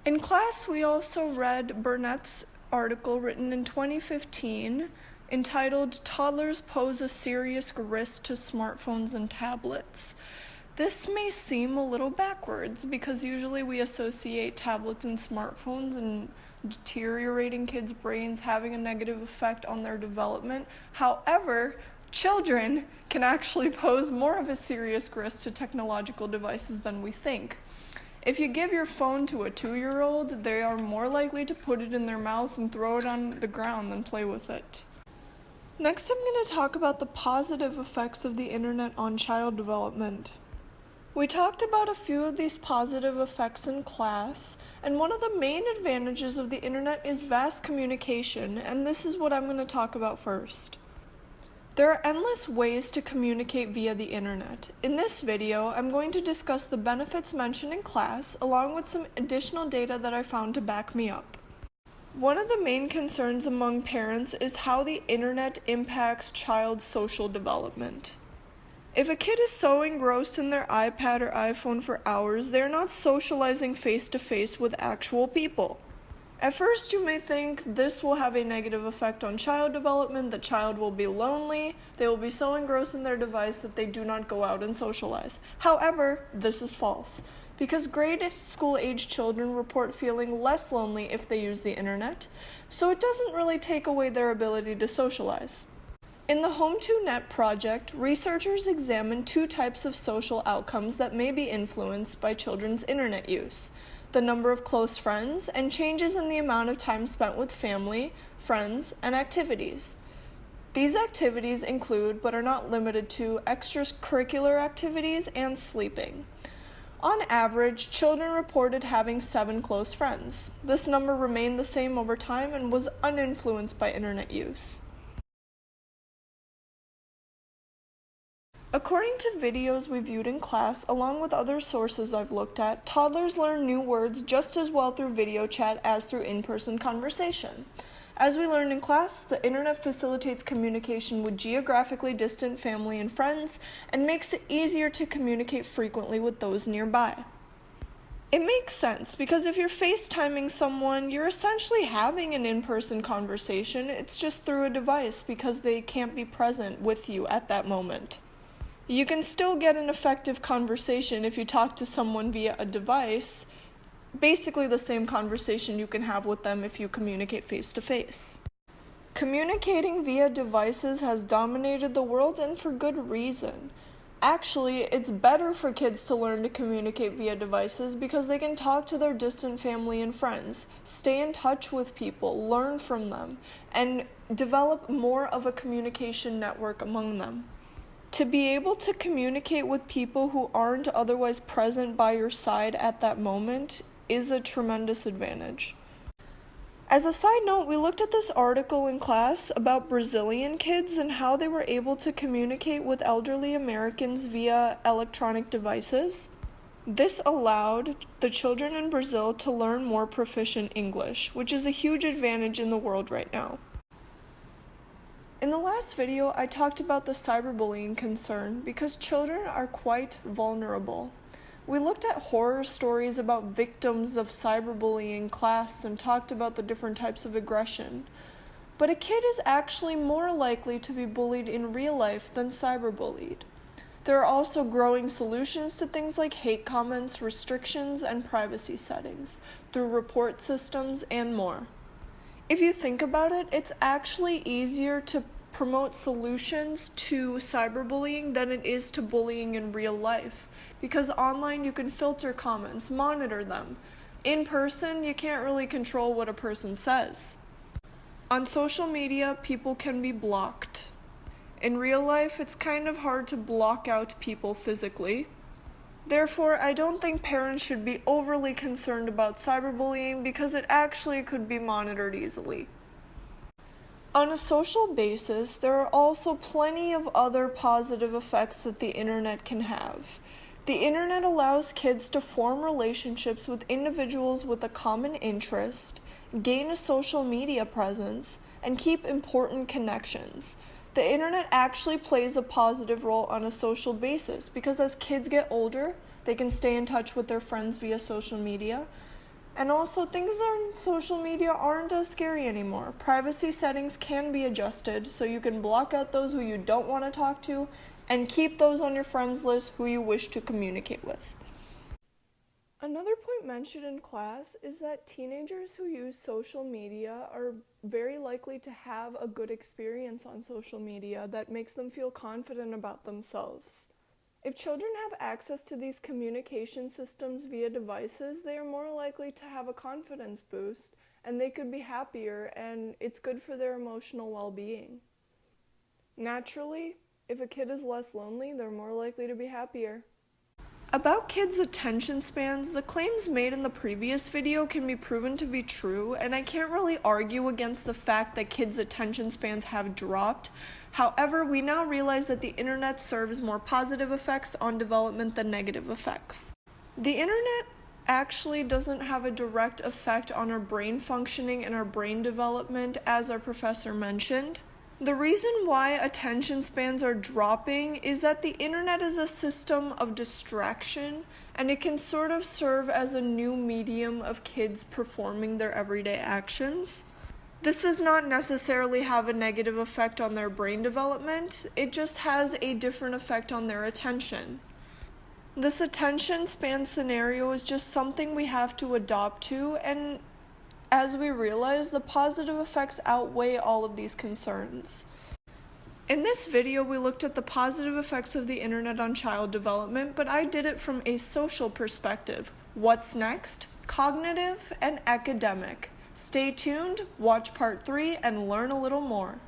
In class, we also read Burnett's article written in 2015 entitled "Toddlers Pose a Serious Risk to Smartphones and Tablets." This may seem a little backwards because usually we associate tablets and smartphones and deteriorating kids' brains having a negative effect on their development. However, children can actually pose more of a serious risk to technological devices than we think. If you give your phone to a 2-year-old, they are more likely to put it in their mouth and throw it on the ground than play with it. Next, I'm going to talk about the positive effects of the internet on child development. We talked about a few of these positive effects in class, and one of the main advantages of the internet is vast communication, and this is what I'm going to talk about first. There are endless ways to communicate via the internet. In this video, I'm going to discuss the benefits mentioned in class, along with some additional data that I found to back me up. One of the main concerns among parents is how the internet impacts child's social development. If a kid is so engrossed in their iPad or iPhone for hours, they're not socializing face-to-face with actual people. At first, you may think this will have a negative effect on child development, the child will be lonely, they will be so engrossed in their device that they do not go out and socialize. However, this is false, because grade school age children report feeling less lonely if they use the internet, so it doesn't really take away their ability to socialize. In the Home2Net project, researchers examined 2 types of social outcomes that may be influenced by children's internet use: the number of close friends, and changes in the amount of time spent with family, friends, and activities. These activities include, but are not limited to, extracurricular activities and sleeping. On average, children reported having 7 close friends. This number remained the same over time and was uninfluenced by internet use. According to videos we viewed in class, along with other sources I've looked at, toddlers learn new words just as well through video chat as through in-person conversation. As we learned in class, the internet facilitates communication with geographically distant family and friends and makes it easier to communicate frequently with those nearby. It makes sense because if you're FaceTiming someone, you're essentially having an in-person conversation. It's just through a device because they can't be present with you at that moment. You can still get an effective conversation if you talk to someone via a device, basically the same conversation you can have with them if you communicate face-to-face. Communicating via devices has dominated the world, and for good reason. Actually, it's better for kids to learn to communicate via devices because they can talk to their distant family and friends, stay in touch with people, learn from them, and develop more of a communication network among them. To be able to communicate with people who aren't otherwise present by your side at that moment is a tremendous advantage. As a side note, we looked at this article in class about Brazilian kids and how they were able to communicate with elderly Americans via electronic devices. This allowed the children in Brazil to learn more proficient English, which is a huge advantage in the world right now. In the last video, I talked about the cyberbullying concern because children are quite vulnerable. We looked at horror stories about victims of cyberbullying in class and talked about the different types of aggression. But a kid is actually more likely to be bullied in real life than cyberbullied. There are also growing solutions to things like hate comments, restrictions, and privacy settings through report systems and more. If you think about it, it's actually easier to promote solutions to cyberbullying than it is to bullying in real life, because online you can filter comments, monitor them. In person, you can't really control what a person says. On social media, people can be blocked. In real life, it's kind of hard to block out people physically. Therefore, I don't think parents should be overly concerned about cyberbullying because it actually could be monitored easily. On a social basis, there are also plenty of other positive effects that the internet can have. The internet allows kids to form relationships with individuals with a common interest, gain a social media presence, and keep important connections. The internet actually plays a positive role on a social basis because as kids get older, they can stay in touch with their friends via social media. And also, things on social media aren't as scary anymore. Privacy settings can be adjusted, so you can block out those who you don't want to talk to and keep those on your friends list who you wish to communicate with. Another point mentioned in class is that teenagers who use social media are very likely to have a good experience on social media that makes them feel confident about themselves. If children have access to these communication systems via devices, they are more likely to have a confidence boost, and they could be happier, and it's good for their emotional well-being. Naturally, if a kid is less lonely, they're more likely to be happier. About kids' attention spans, the claims made in the previous video can be proven to be true, and I can't really argue against the fact that kids' attention spans have dropped. However, we now realize that the internet serves more positive effects on development than negative effects. The internet actually doesn't have a direct effect on our brain functioning and our brain development, as our professor mentioned. The reason why attention spans are dropping is that the internet is a system of distraction, and it can sort of serve as a new medium of kids performing their everyday actions. This does not necessarily have a negative effect on their brain development, it just has a different effect on their attention. This attention span scenario is just something we have to adopt to, and as we realize, the positive effects outweigh all of these concerns. In this video, we looked at the positive effects of the internet on child development, but I did it from a social perspective. What's next? Cognitive and academic. Stay tuned, watch part 3, and learn a little more.